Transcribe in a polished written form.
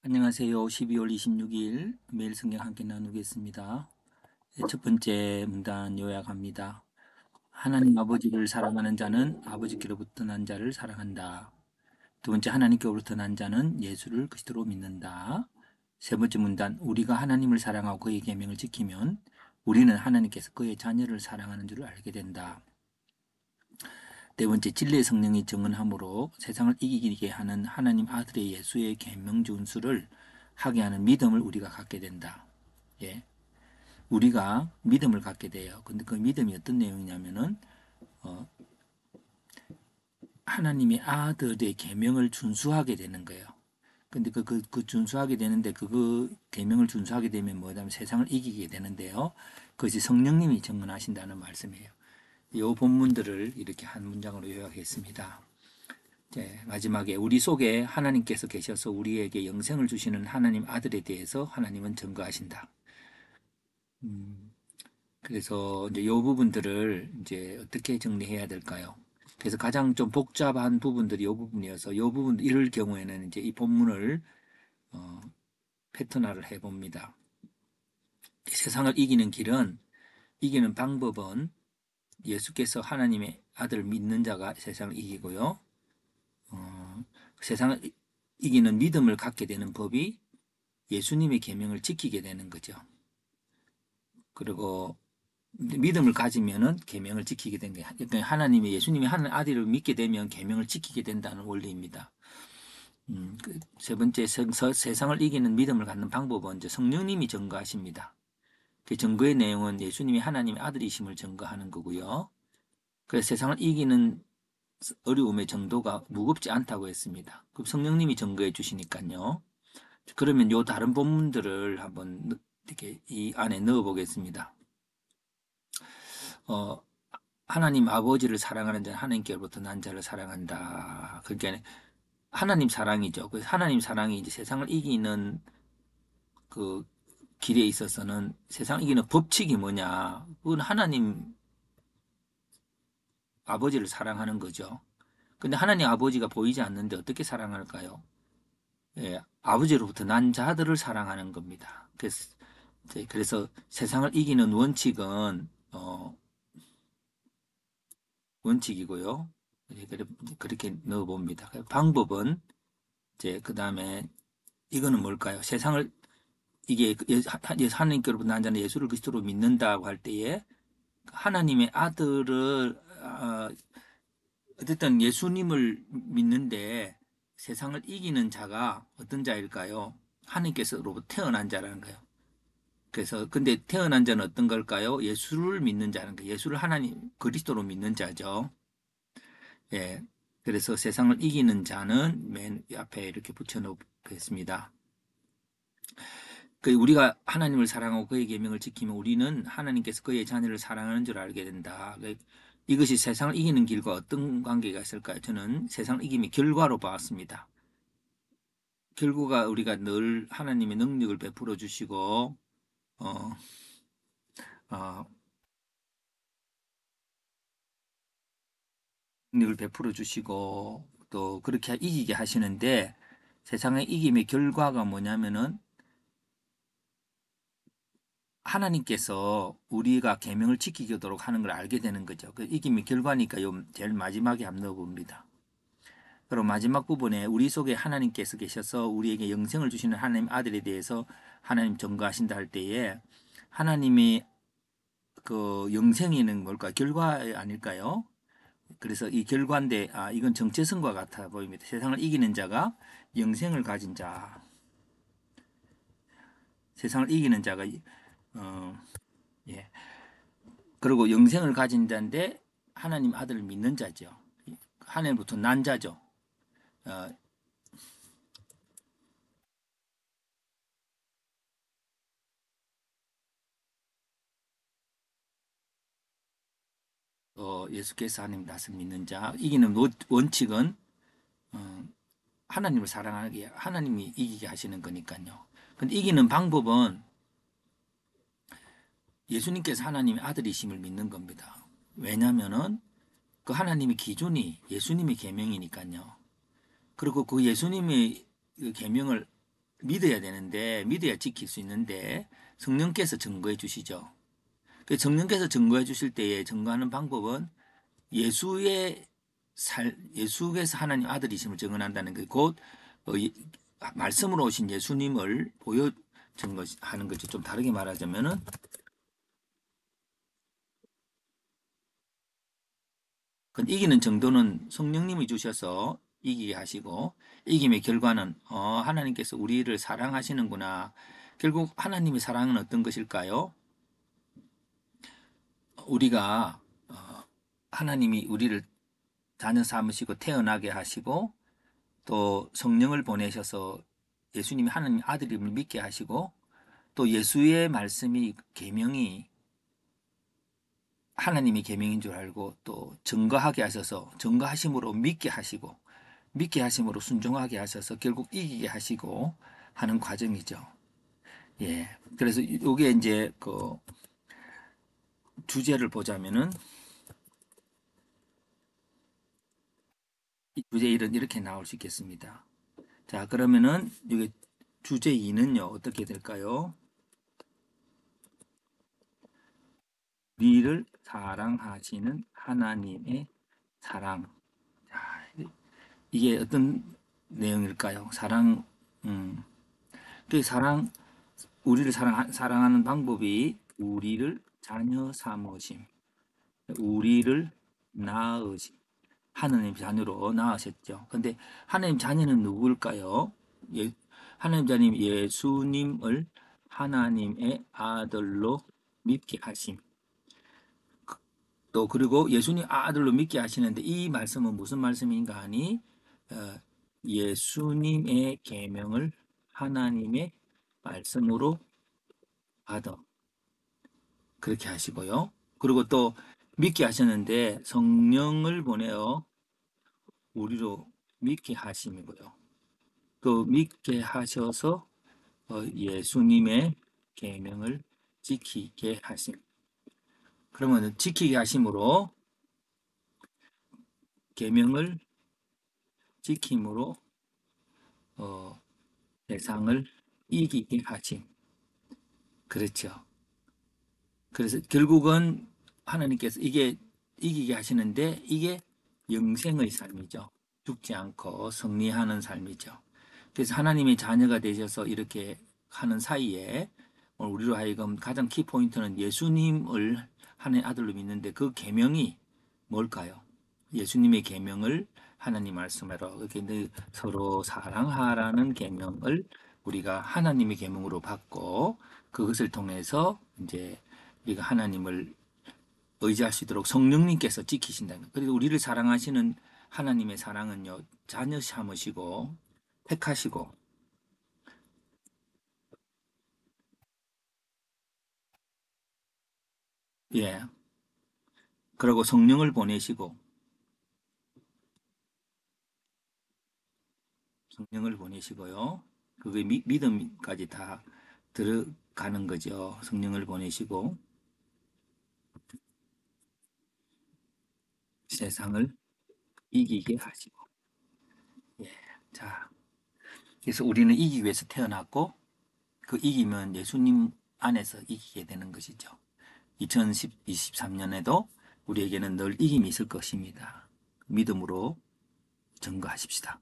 안녕하세요. 12월 26일 매일 성경 함께 나누겠습니다. 첫 번째 문단 요약합니다. 하나님 아버지를 사랑하는 자는 아버지께로부터 난 자를 사랑한다. 두 번째, 하나님께로부터 난 자는 예수를 그리스도로 믿는다. 세 번째 문단, 우리가 하나님을 사랑하고 그의 계명을 지키면 우리는 하나님께서 그의 자녀를 사랑하는 줄을 알게 된다. 네 번째, 진리의 성령이 증언함으로 세상을 이기게 하는 하나님 아들의 예수의 계명 준수를 하게 하는 믿음을 우리가 갖게 된다. 예. 우리가 믿음을 갖게 돼요. 근데 그 믿음이 어떤 내용이냐면은 하나님의 아들의 계명을 준수하게 되는 거예요. 근데 그 준수하게 되는데 그 계명을 준수하게 되면 뭐냐면 세상을 이기게 되는데요. 그것이 성령님이 증언하신다는 말씀이에요. 이 본문들을 이렇게 한 문장으로 요약했습니다. 마지막에 우리 속에 하나님께서 계셔서 우리에게 영생을 주시는 하나님 아들에 대해서 하나님은 증거하신다. 그래서 이제 이 부분들을 이제 어떻게 정리해야 될까요? 그래서 가장 좀 복잡한 부분들이 이 부분이어서 이 부분 이럴 경우에는 이제 이 본문을 패턴화를 해봅니다. 세상을 이기는 길은 이기는 방법은 예수께서 하나님의 아들을 믿는 자가 세상을 이기고요. 세상을 이기는 믿음을 갖게 되는 법이 예수님의 계명을 지키게 되는 거죠. 그리고 믿음을 가지면은 계명을 지키게 된 거예요. 그러니까 하나님의 예수님이 하는 아들을 믿게 되면 계명을 지키게 된다는 원리입니다. 세 번째, 세상을 이기는 믿음을 갖는 방법은 이제 성령님이 증거하십니다. 그 증거의 내용은 예수님이 하나님의 아들이심을 증거하는 거고요. 그래서 세상을 이기는 어려움의 정도가 무겁지 않다고 했습니다. 그럼 성령님이 증거해 주시니까요. 그러면 요 다른 본문들을 한번 이렇게 이 안에 넣어 보겠습니다. 하나님 아버지를 사랑하는 자는 하나님께로부터 난 자를 사랑한다. 그러니까 하나님 사랑이죠. 그 하나님 사랑이 이제 세상을 이기는 그 길에 있어서는 세상 이기는 법칙이 뭐냐? 그건 하나님 아버지를 사랑하는 거죠. 근데 하나님 아버지가 보이지 않는데 어떻게 사랑할까요? 예, 아버지로부터 난 자들을 사랑하는 겁니다. 그래서 세상을 이기는 원칙은 원칙이고요. 그렇게 넣어봅니다. 방법은 이제 그 다음에 이거는 뭘까요? 세상을 이게 하나님께로부터 난 자는 예수를 그리스도로 믿는다고 할 때에 하나님의 아들을 어쨌든 예수님을 믿는데 세상을 이기는 자가 어떤 자일까요? 하나님께서로부터 태어난 자라는 거예요. 그래서 근데 태어난 자는 어떤 걸까요? 예수를 믿는 자는 거예요. 예수를 하나님 그리스도로 믿는 자죠. 예. 그래서 세상을 이기는 자는 맨 앞에 이렇게 붙여놓겠습니다. 우리가 하나님을 사랑하고 그의 계명을 지키면 우리는 하나님께서 그의 자녀를 사랑하는 줄 알게 된다. 이것이 세상을 이기는 길과 어떤 관계가 있을까요? 저는 세상을 이김의 결과로 봤습니다. 결과가 우리가 늘 하나님의 능력을 베풀어 주시고 어, 어, 능력을 베풀어 주시고 또 그렇게 이기게 하시는데 세상의 이김의 결과가 뭐냐면은 하나님께서 우리가 계명을 지키도록 하는 걸 알게 되는 거죠. 그 이김의 결과니까 제일 마지막에 한번 넣어봅니다. 그리고 마지막 부분에 우리 속에 하나님께서 계셔서 우리에게 영생을 주시는 하나님 아들에 대해서 하나님 증거하신다 할 때에 하나님이 그 영생에는 뭘까? 결과 아닐까요? 그래서 이 결과인데 이건 정체성과 같아 보입니다. 세상을 이기는 자가 영생을 가진 자. 세상을 이기는 자가 어, 예. 그리고 영생을 가진 자인데 하나님 아들을 믿는 자죠. 하나님부터 난 자죠. 어, 예수께서 하나님 낫을 믿는 자. 이기는 원칙은 어, 하나님을 사랑하게 하나님이 이기게 하시는 거니까요. 근데 이기는 방법은 예수님께서 하나님의 아들이심을 믿는 겁니다. 왜냐하면은 그 하나님의 기준이 예수님의 계명이니까요. 그리고 그 예수님의 그 계명을 믿어야 되는데, 믿어야 지킬 수 있는데, 성령께서 증거해 주시죠. 그 성령께서 증거해 주실 때에 증거하는 방법은 예수의 예수께서 하나님 아들이심을 증언한다는 게 곧 말씀으로 오신 예수님을 보여 증거하는 거죠. 좀 다르게 말하자면은 그 이기는 정도는 성령님이 주셔서 이기게 하시고 이김의 결과는 하나님께서 우리를 사랑하시는구나. 결국 하나님의 사랑은 어떤 것일까요? 우리가 하나님이 우리를 자녀 삼으시고 태어나게 하시고 또 성령을 보내셔서 예수님이 하나님 아들임을 믿게 하시고 또 예수의 말씀이 계명이 하나님의 계명인 줄 알고 또 증거하게 하셔서 증거하심으로 믿게 하시고 믿게 하심으로 순종하게 하셔서 결국 이기게 하시고 하는 과정이죠. 예. 그래서 이게 이제 그 주제를 보자면은 이 주제 1은 이렇게 나올 수 있겠습니다. 자, 그러면은 이게 주제 2는요. 어떻게 될까요? 우리를 사랑하시는 하나님의 사랑. 자, 이게 어떤 내용일까요? 음, 그 우리를 사랑하는 방법이 우리를 자녀 삼으심, 우리를 낳으심, 하나님 자녀로 낳으셨죠. 근데 하나님 자녀는 누구일까요? 하나님 자녀 예수님을 하나님의 아들로 믿게 하심. 또 그리고 예수님 아들로 믿게 하시는데 이 말씀은 무슨 말씀인가 하니 어, 예수님의 계명을 하나님의 말씀으로 받아 그렇게 하시고요. 그리고 또 믿게 하셨는데 성령을 보내어 우리로 믿게 하심이고요. 또 믿게 하셔서 예수님의 계명을 지키게 하심. 그러면 지키게 하심으로 계명을 지킴으로 어, 세상을 이기게 하심. 그렇죠. 그래서 결국은 하나님께서 이게 이기게 하시는데 이게 영생의 삶이죠. 죽지 않고 승리하는 삶이죠. 그래서 하나님의 자녀가 되셔서 이렇게 하는 사이에 오늘 우리로 하여금 가장 키포인트는 예수님을 하나님의 아들로 믿는데 그 계명이 뭘까요? 예수님의 계명을 하나님 말씀으로 이렇게 서로 사랑하라는 계명을 우리가 하나님의 계명으로 받고 그것을 통해서 이제 우리가 하나님을 의지할 수 있도록 성령님께서 지키신다는. 그리고 우리를 사랑하시는 하나님의 사랑은요 자녀 삼으시고 택하시고 예 그리고 성령을 보내시고 성령을 보내시고요. 그게 믿음까지 다 들어가는 거죠. 성령을 보내시고 세상을 이기게 하시고. 예. 자, 그래서 우리는 이기기 위해서 태어났고 그 이기면 예수님 안에서 이기게 되는 것이죠. 2023년에도 우리에게는 늘 이김이 있을 것입니다. 믿음으로 증거하십시다.